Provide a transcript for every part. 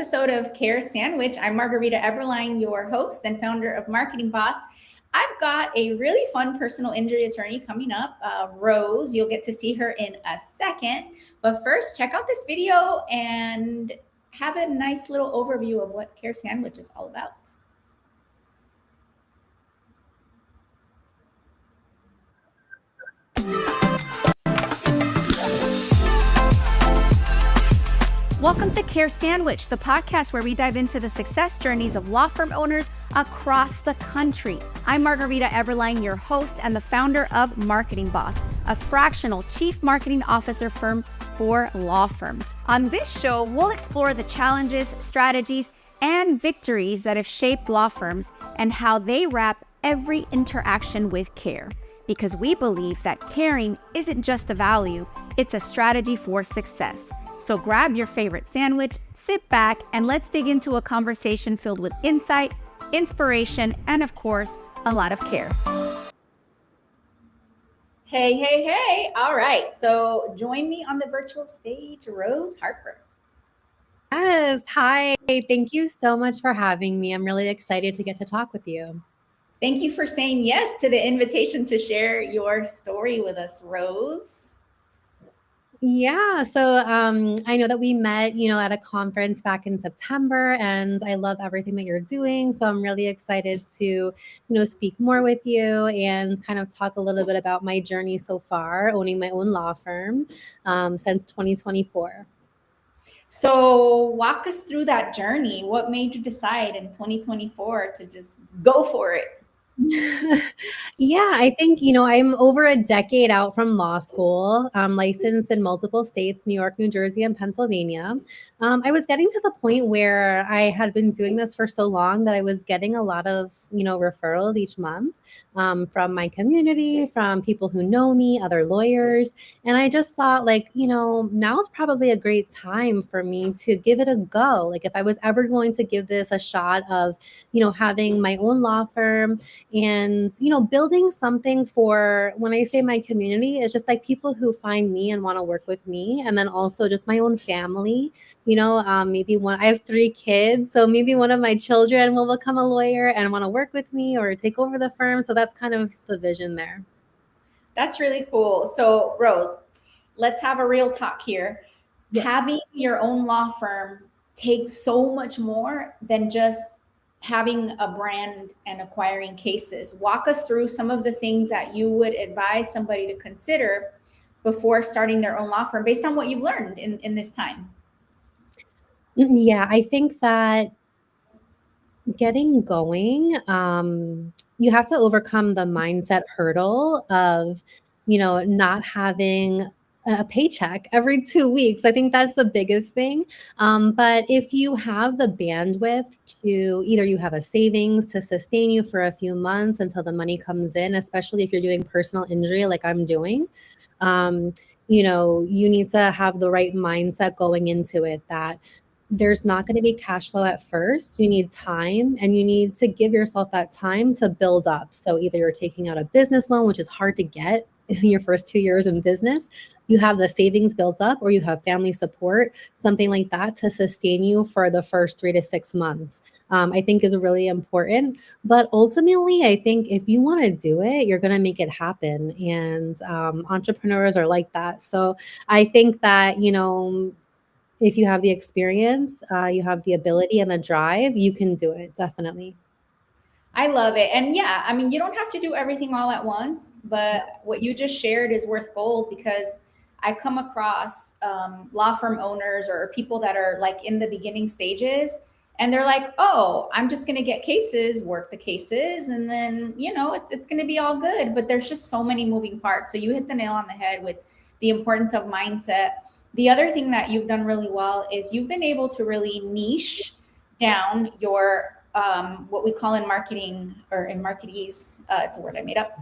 Episode of Care Sandwich. I'm Margarita Eberline, your host and founder of Marketing Boss. I've got a really fun personal injury attorney coming up, Rose. You'll get to see her in a second. But first, check out this video and have a nice little overview of what Care Sandwich is all about. Welcome to Care Sandwich, the podcast where we dive into the success journeys of law firm owners across the country. I'm Margarita Eberline, your host and the founder of Marketing Boss, a fractional chief marketing officer firm for law firms. On this show, we'll explore the challenges, strategies, and victories that have shaped law firms and how they wrap every interaction with care. Because we believe that caring isn't just a value, it's a strategy for success. So grab your favorite sandwich, sit back, and let's dig into a conversation filled with insight, inspiration, and of course, a lot of care. Hey. All right. So join me on the virtual stage, Rose Harper. Yes. Hi. Thank you so much for having me. I'm really excited to get to talk with you. Thank you for saying yes to the invitation to share your story with us, Rose. Yeah. So I know that we met, at a conference back in September, and I love everything that you're doing. So I'm really excited to, speak more with you and kind of talk a little bit about my journey so far, owning my own law firm since 2024. So walk us through that journey. What made you decide in 2024 to just go for it? Yeah, I think, I'm over a decade out from law school. I'm licensed in multiple states, New York, New Jersey, and Pennsylvania. I was getting to the point where I had been doing this for so long that I was getting a lot of, referrals each month from my community, from people who know me, other lawyers. And I just thought, now's probably a great time for me to give it a go. Like, if I was ever going to give this a shot of, having my own law firm and, building something for, when I say my community, it's just like people who find me and want to work with me. And then also just my own family, I have 3 kids. So maybe one of my children will become a lawyer and want to work with me or take over the firm. So that's kind of the vision there. That's really cool. So Rose, let's have a real talk here. Yeah. Having your own law firm takes so much more than just having a brand and acquiring cases. Walk us through some of the things that you would advise somebody to consider before starting their own law firm based on what you've learned in this time. Yeah, I think that getting going, you have to overcome the mindset hurdle of, not having a paycheck every 2 weeks. I think that's the biggest thing. But if you have the bandwidth to either you have a savings to sustain you for a few months until the money comes in, especially if you're doing personal injury like I'm doing, you need to have the right mindset going into it that there's not going to be cash flow at first. You need time, and you need to give yourself that time to build up. So either you're taking out a business loan, which is hard to get in your first 2 years in business, you have the savings built up, or you have family support, something like that to sustain you for the first 3 to 6 months, I think is really important. But ultimately, I think if you want to do it, you're going to make it happen. And entrepreneurs are like that. So I think that, if you have the experience, you have the ability and the drive, you can do it, definitely. I love it. And yeah, I mean, you don't have to do everything all at once, but what you just shared is worth gold, because I come across law firm owners or people that are like in the beginning stages, and they're like, oh, I'm just going to get cases, work the cases, and then, it's going to be all good. But there's just so many moving parts. So you hit the nail on the head with the importance of mindset. The other thing that you've done really well is you've been able to really niche down your what we call in marketing, or in marketese, it's a word I made up,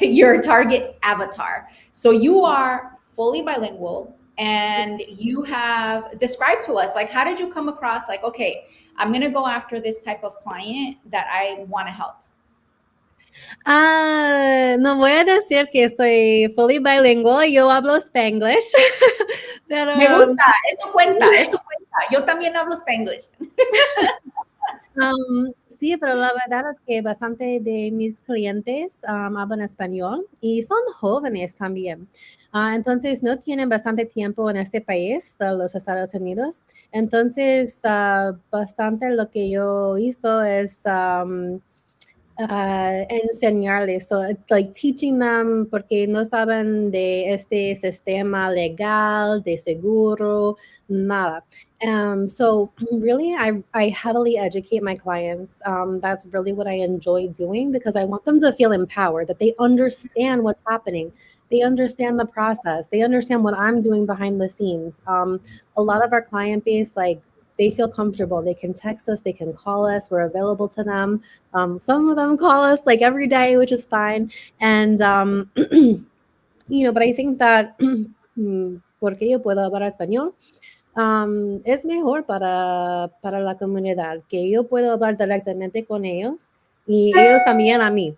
your target avatar. So you are fully bilingual, and you have described to us, like, how did you come across, like, okay, I'm going to go after this type of client that I want to help? No voy a decir que soy fully bilingual, yo hablo Spanglish, Me Pero gusta, eso cuenta, eso cuenta. Yo también hablo Spanglish. Sí, pero la verdad es que bastante de mis clientes hablan español y son jóvenes también. Entonces no tienen bastante tiempo en este país, los Estados Unidos. Entonces, bastante lo que yo hizo es enseñarles. So it's like teaching them porque no saben de este sistema legal, de seguro, nada. So really, I heavily educate my clients. That's really what I enjoy doing because I want them to feel empowered, that they understand what's happening. They understand the process. They understand what I'm doing behind the scenes. A lot of our client base, like, they feel comfortable. They can text us, they can call us. We're available to them. Some of them call us like every day, which is fine. And, but I think that porque yo puedo hablar español, es mejor para la comunidad, que yo puedo hablar directamente con ellos y ellos también a mí.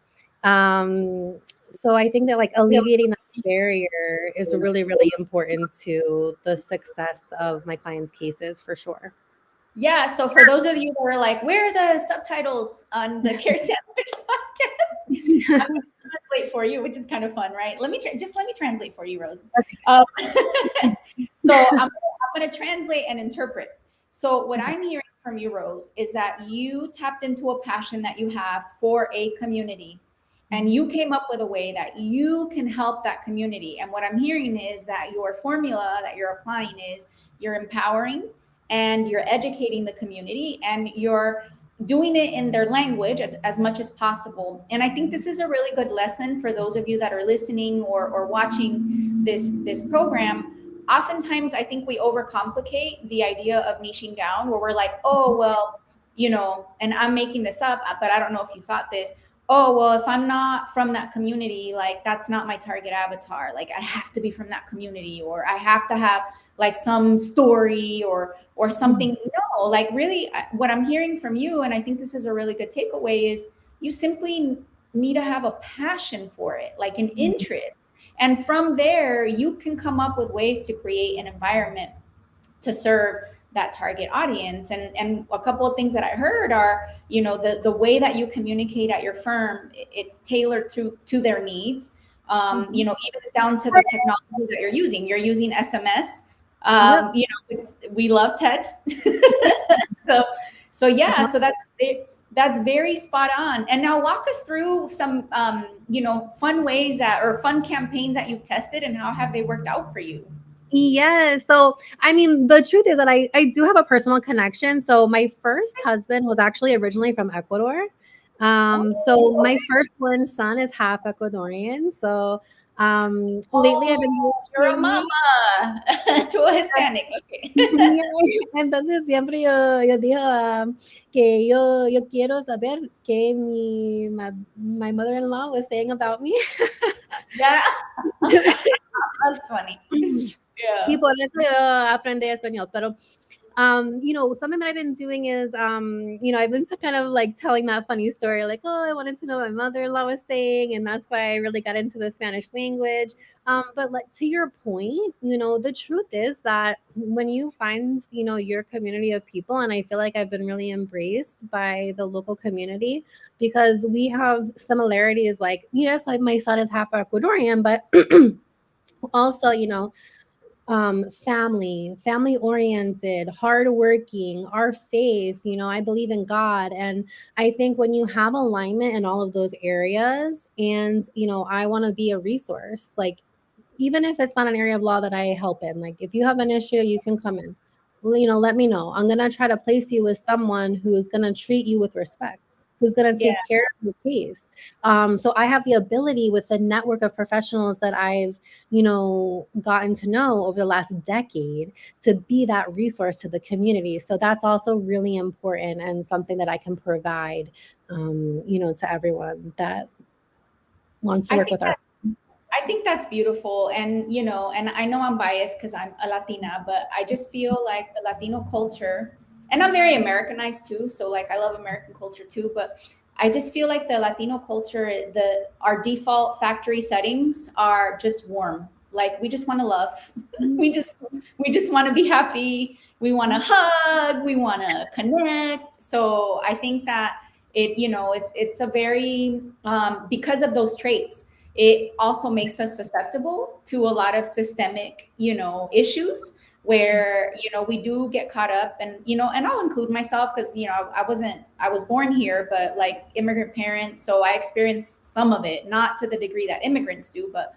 So I think that like alleviating that barrier is really, really important to the success of my clients' cases for sure. Yeah, so for those of you that are like, where are the subtitles on the Care Sandwich podcast? I'm going to translate for you, which is kind of fun, right? Let me translate for you, Rose. So I'm going to translate and interpret. So what I'm hearing from you, Rose, is that you tapped into a passion that you have for a community, and you came up with a way that you can help that community. And what I'm hearing is that your formula that you're applying is you're empowering and you're educating the community and you're doing it in their language as much as possible. And I think this is a really good lesson for those of you that are listening or watching this program. Oftentimes, I think we overcomplicate the idea of niching down, where we're like, oh, well, and I'm making this up, but I don't know if you thought this. Oh, well, if I'm not from that community, like, that's not my target avatar. Like, I have to be from that community, or I have to have like some story or something. No, like, really, what I'm hearing from you, and I think this is a really good takeaway, is you simply need to have a passion for it, like an interest. And from there, you can come up with ways to create an environment to serve that target audience. And a couple of things that I heard are, the way that you communicate at your firm, it's tailored to their needs. Even down to the technology that you're using. You're using SMS. Yes. We love text. so yeah, so that's very spot on. And now walk us through some fun ways or fun campaigns that you've tested, and how have they worked out for you? Yes. So, I mean, the truth is that I do have a personal connection. So my first husband was actually originally from Ecuador. So my firstborn son is half Ecuadorian. So lately I've been You're a using mama to a Hispanic. Okay. Entonces siempre yo digo que yo quiero saber qué my mother-in-law was saying about me. Yeah. That's funny. Yeah. Y por eso yo aprendí español. Pero, something that I've been doing is, I've been kind of like telling that funny story, like, oh, I wanted to know what my mother-in-law was saying, and that's why I really got into the Spanish language. But like, to your point, the truth is that when you find, your community of people, and I feel like I've been really embraced by the local community because we have similarities. Like, yes, like my son is half Ecuadorian, but also, family oriented, hardworking, our faith, I believe in God. And I think when you have alignment in all of those areas, and, I want to be a resource, like, even if it's not an area of law that I help in, like, if you have an issue, you can come in, let me know. I'm going to try to place you with someone who's going to treat you with respect, who's going to take care of your case. So I have the ability with the network of professionals that I've, gotten to know over the last decade to be that resource to the community. So that's also really important and something that I can provide, to everyone that wants to work with us. I think that's beautiful. And, and I know I'm biased because I'm a Latina, but I just feel like the Latino culture, and I'm very Americanized too. So like, I love American culture too, but I just feel like the Latino culture, our default factory settings are just warm, Like we just want to love. we just want to be happy. We want to hug. We want to connect. So I think that it's a very because of those traits, it also makes us susceptible to a lot of systemic, issues where, we do get caught up, and, and I'll include myself because, I was born here, but like immigrant parents. So I experienced some of it, not to the degree that immigrants do, but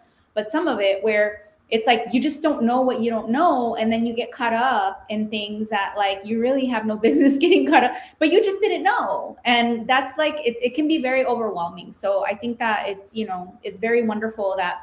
some of it where it's like you just don't know what you don't know, and then you get caught up in things that like you really have no business getting caught up, but you just didn't know. And that's like it can be very overwhelming. So I think that it's very wonderful that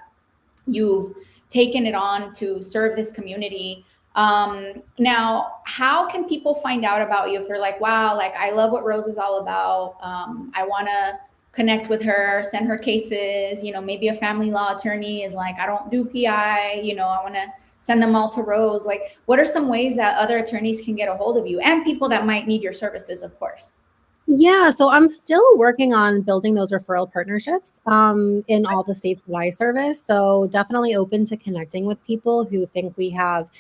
you've taken it on to serve this community. Now, how can people find out about you if they're like, wow, like I love what Rose is all about, I want to connect with her, send her cases, maybe a family law attorney is like, I don't do PI, I want to send them all to Rose. Like, what are some ways that other attorneys can get a hold of you and people that might need your services, of course? Yeah, so I'm still working on building those referral partnerships in all the states that I service. So definitely open to connecting with people who think we have,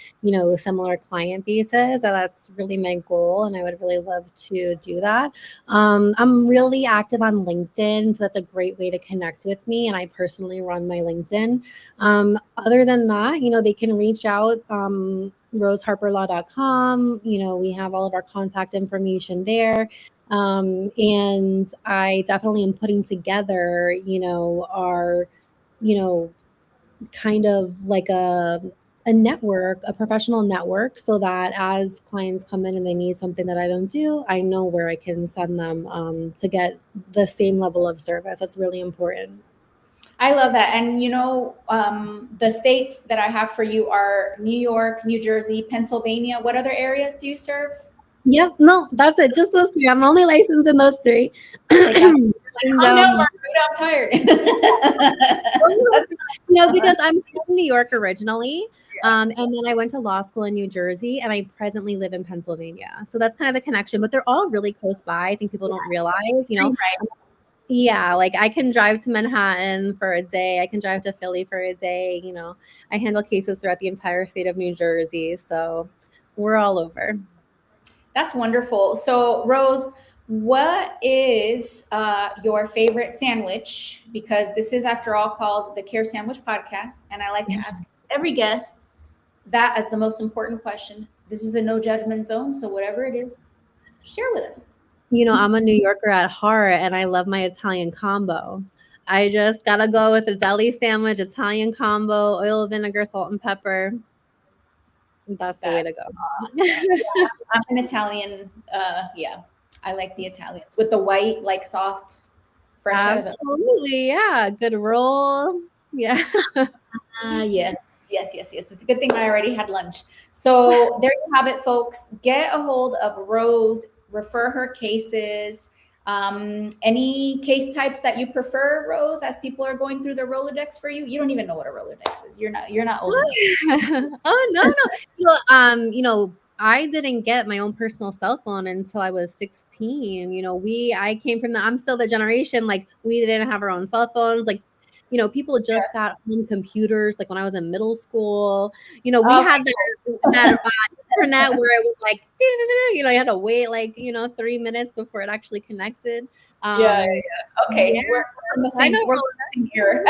similar client bases. That's really my goal, and I would really love to do that. I'm really active on LinkedIn, so that's a great way to connect with me. And I personally run my LinkedIn. Other than that, they can reach out. roseharperlaw.com. We have all of our contact information there. And I definitely am putting together, our, kind of like a network, a professional network, so that as clients come in and they need something that I don't do, I know where I can send them to get the same level of service. That's really important. I love that. And the states that I have for you are New York, New Jersey, Pennsylvania. What other areas do you serve? Yep, no, that's it. Just those three. I'm only licensed in those three. Like, And, calm down, Margarita, I'm tired. because I'm from New York originally. And then I went to law school in New Jersey, and I presently live in Pennsylvania. So that's kind of the connection, but they're all really close by. I think people don't realize, Right. Yeah, like I can drive to Manhattan for a day. I can drive to Philly for a day. I handle cases throughout the entire state of New Jersey. So we're all over. That's wonderful. So, Rose, what is your favorite sandwich? Because this is, after all, called the Care Sandwich Podcast. And I like to ask every guest that as the most important question. This is a no judgment zone. So, whatever it is, share with us. I'm a New Yorker at heart, and I love my Italian combo. I just gotta go with a deli sandwich, Italian combo, oil, vinegar, salt, and pepper. That's the way to go. Yeah, I'm an Italian. Yeah, I like the Italians with the white, like soft, fresh out of the. Absolutely, yeah. Good roll. Yeah. Yes. It's a good thing I already had lunch. So there you have it, folks. Get a hold of Rose, refer her cases. Any case types that you prefer, Rose, as people are going through the Rolodex for you? You don't even know what a Rolodex is. You're not old enough. Oh, no. I didn't get my own personal cell phone until I was 16. I came from I'm still the generation, like we didn't have our own cell phones. Like, people just got home computers. Like when I was in middle school, we had that internet where it was like, you had to wait like, 3 minutes before it actually connected. Yeah. Okay. Yeah. We're missing here.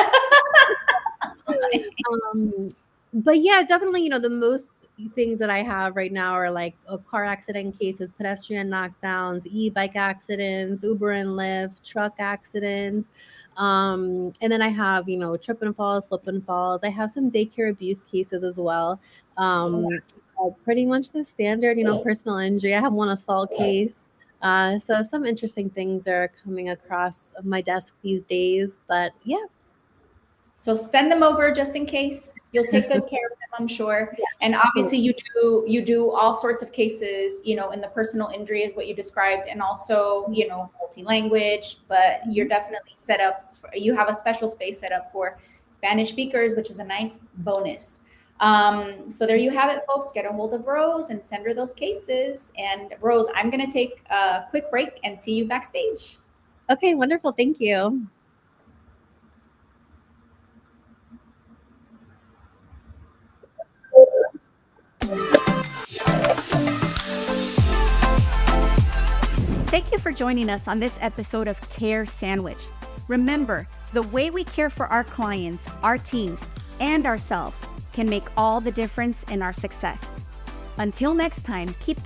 But yeah, definitely, the most things that I have right now are like car accident cases, pedestrian knockdowns, e-bike accidents, Uber and Lyft, truck accidents. And then I have, trip and falls, slip and falls. I have some daycare abuse cases as well. Pretty much the standard, personal injury. I have one assault case. So some interesting things are coming across my desk these days, but yeah. So send them over just in case. You'll take good care of them, I'm sure. Yes, and obviously you do all sorts of cases, in the personal injury is what you described, and also, multi-language, but you're definitely set up you have a special space set up for Spanish speakers, which is a nice bonus. So there you have it, folks. Get a hold of Rose and send her those cases. And Rose, I'm going to take a quick break and see you backstage. Okay, wonderful. Thank you. Thank you for joining us on this episode of Care Sandwich. Remember, the way we care for our clients, our teams, and ourselves can make all the difference in our success. Until next time, keep